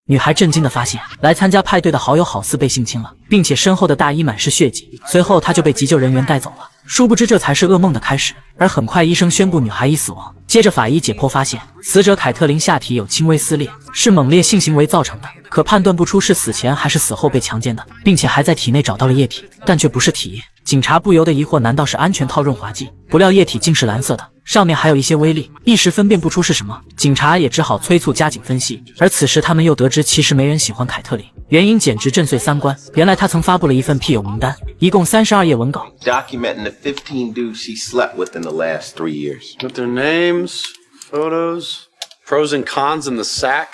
女孩震惊地发现，来参加派对的好友好似被性侵了，并且身后的大衣满是血迹。随后她就被急救人员带走了。殊不知这才是噩梦的开始。而很快医生宣布女孩已死亡。接着法医解剖发现，死者凯特琳下体有轻微撕裂，是猛烈性行为造成的，可判断不出是死前还是死后被强奸的，并且还在体内找到了液体，但却不是体液。警察不由得疑惑，难道是安全套润滑剂？不料液体竟是蓝色的，上面还有一些微粒，一时分辨不出是什么。警察也只好催促加紧分析。而此时他们又得知，其实没人喜欢凯特琳，原因简直震碎三观。原来他曾发布了一份屁友名单，一共32页文稿 documenting the 15 dudes she slept with in the last 3 years. With their names, photos, pros and cons in the sack,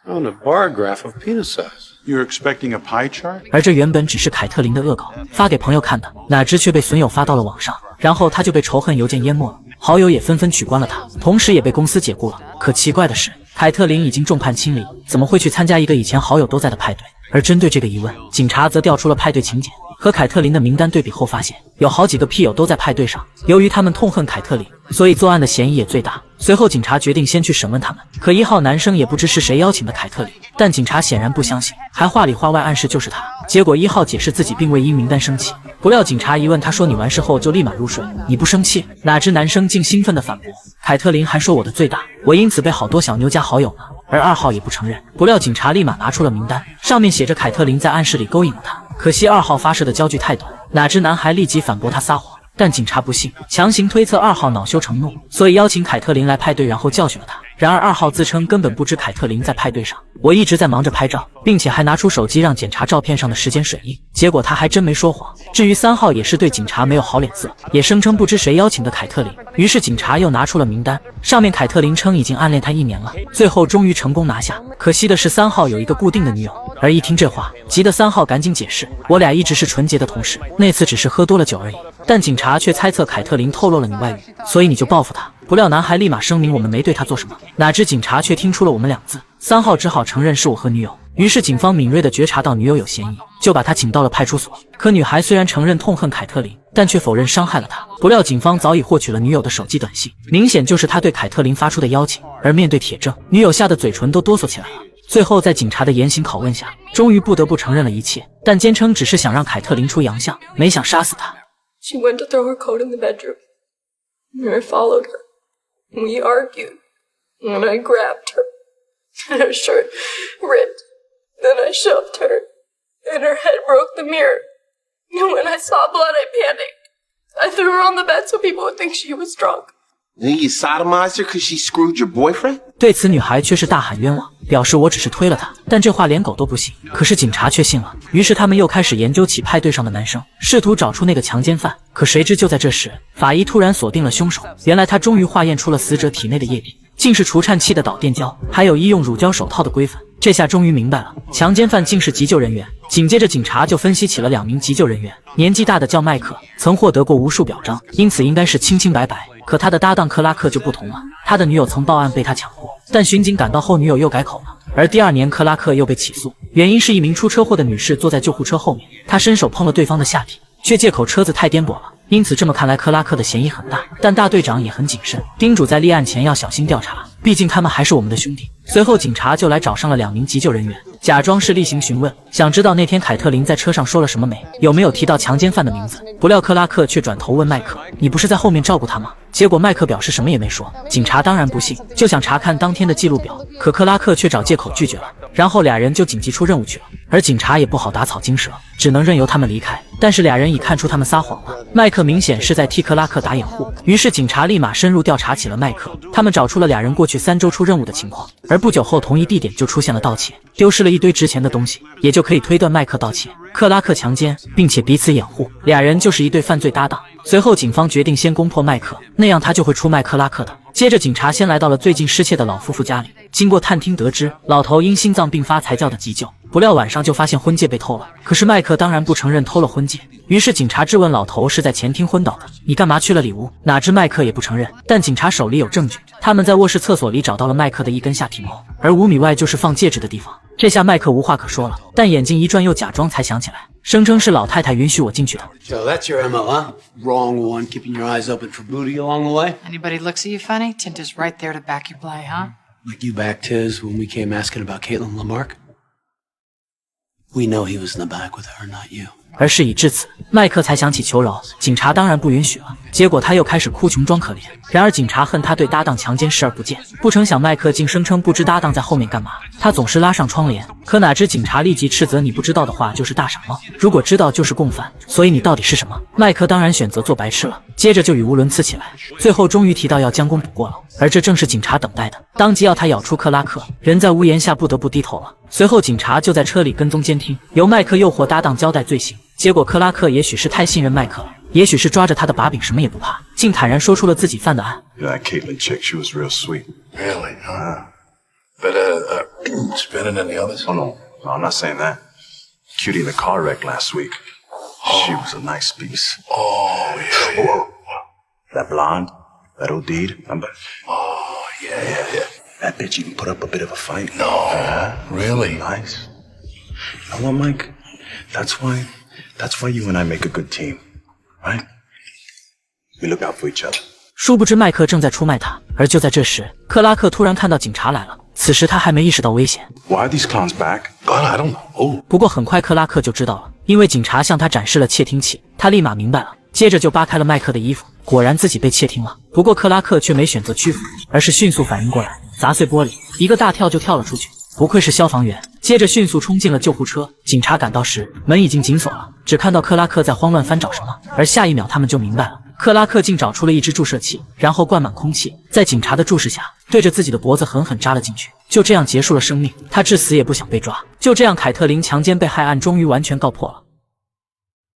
and a bar graph of penis size. You're expecting a pie chart? 而这原本只是凯特琳的恶搞，发给朋友看的，哪知却被损友发到了网上，然后他就被仇恨邮件淹没了，好友也纷纷取关了他，同时也被公司解雇了。可奇怪的是，凯特琳已经众叛亲离，怎么会去参加一个以前好友都在的派对？而针对这个疑问，警察则调出了派对请柬，和凯特琳的名单对比后发现，有好几个屁友都在派对上。由于他们痛恨凯特琳，所以作案的嫌疑也最大。随后警察决定先去审问他们，可1号男生也不知是谁邀请的凯特琳，但警察显然不相信，还话里话外暗示就是他。结果1号解释自己并未因名单生气，不料警察一问他说你完事后就立马入睡，你不生气？哪知男生竟兴奋地反驳，凯特琳还说我的最大，我因此被好多小妞加好友呢。而2号也不承认，不料警察立马拿出了名单，上面写着凯特琳在暗室里勾引了他。可惜2号发射的焦距太短，哪知男孩立即反驳他撒谎，但警察不信，强行推测2号恼羞成怒，所以邀请凯特琳来派对，然后教训了他。然而2号自称根本不知凯特琳在派对上，我一直在忙着拍照，并且还拿出手机让检查照片上的时间水印，结果他还真没说谎。至于3号也是对警察没有好脸色，也声称不知谁邀请的凯特琳。于是警察又拿出了名单，上面凯特琳称已经暗恋他1年了，最后终于成功拿下。可惜的是3号有一个固定的女友。而一听这话，急得3号赶紧解释，我俩一直是纯洁的同事，那次只是喝多了酒而已。但警察却猜测凯特琳透露了你外遇，所以你就报复他。不料男孩立马声明我们没对他做什么，哪知警察却听出了我们2字，3号只好承认是我和女友。于是警方敏锐地觉察到女友有嫌疑，就把她请到了派出所。可女孩虽然承认痛恨凯特琳，但却否认伤害了她。不料警方早已获取了女友的手机短信，明显就是她对凯特琳发出的邀请。而面对铁证，女友吓得嘴唇都哆嗦起来了。最后在警察的严刑拷问下，终于不得不承认了一切，但坚称只是想让凯特琳出洋相，没想杀死她。She went to throw her coat in the bedroom, and I followed her. We argued, and I grabbed her, and her shirt ripped. Then I shoved her, and her head broke the mirror. And when I saw blood, I panicked. I threw her on the bed so people would think she was drunk. Then you sodomized her because she screwed your boyfriend? 对此女孩却是大喊冤枉，表示我只是推了她，但这话连狗都不信。可是警察却信了，于是他们又开始研究起派对上的男生，试图找出那个强奸犯。可谁知就在这时，法医突然锁定了凶手。原来他终于化验出了死者体内的液体，竟是除颤器的导电胶，还有医用乳胶手套的硅粉。这下终于明白了，强奸犯竟是急救人员。紧接着警察就分析起了2名急救人员，年纪大的叫麦克，曾获得过无数表彰，因此应该是清清白白。可他的搭档克拉克就不同了，他的女友曾报案被他抢过，但巡警赶到后女友又改口了。而第2年克拉克又被起诉，原因是一名出车祸的女士坐在救护车后面，他伸手碰了对方的下体，却借口车子太颠簸了。因此这么看来克拉克的嫌疑很大，但大队长也很谨慎，叮嘱在立案前要小心调查，毕竟他们还是我们的兄弟。随后警察就来找上了2名急救人员，假装是例行询问，想知道那天凯特琳在车上说了什么没，有没有提到强奸犯的名字。不料克拉克却转头问麦克，你不是在后面照顾他吗？结果麦克表示什么也没说。警察当然不信，就想查看当天的记录表，可克拉克却找借口拒绝了。然后俩人就紧急出任务去了，而警察也不好打草惊蛇，只能任由他们离开。但是俩人已看出他们撒谎了，麦克明显是在替克拉克打掩护，于是警察立马深入调查起了麦克。他们找出了俩人过去3周出任务的情况，而不久后同一地点就出现了盗窃，丢失了一堆值钱的东西，也就可以推断麦克盗窃，克拉克强奸，并且彼此掩护，俩人就是一对犯罪搭档。随后警方决定先攻破麦克，那样他就会出卖克拉克的。接着警察先来到了最近失窃的老夫妇家里，经过探听得知，老头因心脏病发才叫的急救，不料晚上就发现婚戒被偷了。可是麦克当然不承认偷了婚戒，于是警察质问老头是在前厅昏倒的，你干嘛去了礼屋？哪知麦克也不承认，但警察手里有证据，他们在卧室厕所里找到了麦克的一根下体毛，而5米外就是放戒指的地方。这下麦克无话可说了，但眼睛一转又假装才想起来，声称是老太太允许我进去的。 So that's your MO, huh? Wrong one, keeping your eyes open for booty along the way? Anybody looks at you funny, Tinta's right there to back your play, huh? Like you backed his when we came asking about Caitlin Lamarck? We know he was in the back with her, not you. 而事已至此，麦克才想起求饶，警察当然不允许了。结果他又开始哭穷装可怜。然而警察恨他对搭档强奸视而不见，不成想麦克竟声称不知搭档在后面干嘛，他总是拉上窗帘。可哪知警察立即斥责你不知道的话就是大傻猫，如果知道就是共犯，所以你到底是什么？麦克当然选择做白痴了，接着就语无伦次起来，最后终于提到要将功补过了，而这正是警察等待的，当即要他咬出克拉克，人在屋檐下不得不低头了。随后警察就在车里跟踪监听，由麦克诱惑搭档交代罪行。结果克拉克也许是太信任麦克了，也许是抓着他的把柄什么也不怕，竟坦然说出了自己犯的案。 That Caitlyn chick, she was real sweet. Really? It's better than the others? Oh, no, I'm not saying that. Cutie in the car wreck last week. She was a nice piece. Oh, yeah. Whoa. That blonde, that old deed, remember? Oh, yeah. That bitch even put up a bit of a fight. No, really? Nice. You know what, Mike? That's why you and I make a good team, right? We look out for each other. 殊不知麦克正在出卖他，而就在这时，克拉克突然看到警察来了。此时他还没意识到危险。Why are these clowns back? God, I don't know. Oh. 不过很快克拉克就知道了，因为警察向他展示了窃听器，他立马明白了，接着就扒开了麦克的衣服，果然自己被窃听了。不过克拉克却没选择屈服，而是迅速反应过来，砸碎玻璃，一个大跳就跳了出去。不愧是消防员，接着迅速冲进了救护车。警察赶到时，门已经紧锁了，只看到克拉克在慌乱翻找什么，而下一秒他们就明白了。克拉克竟找出了一支注射器，然后灌满空气，在警察的注视下，对着自己的脖子狠狠扎了进去，就这样结束了生命。他至死也不想被抓。就这样，凯特琳强奸被害案终于完全告破了。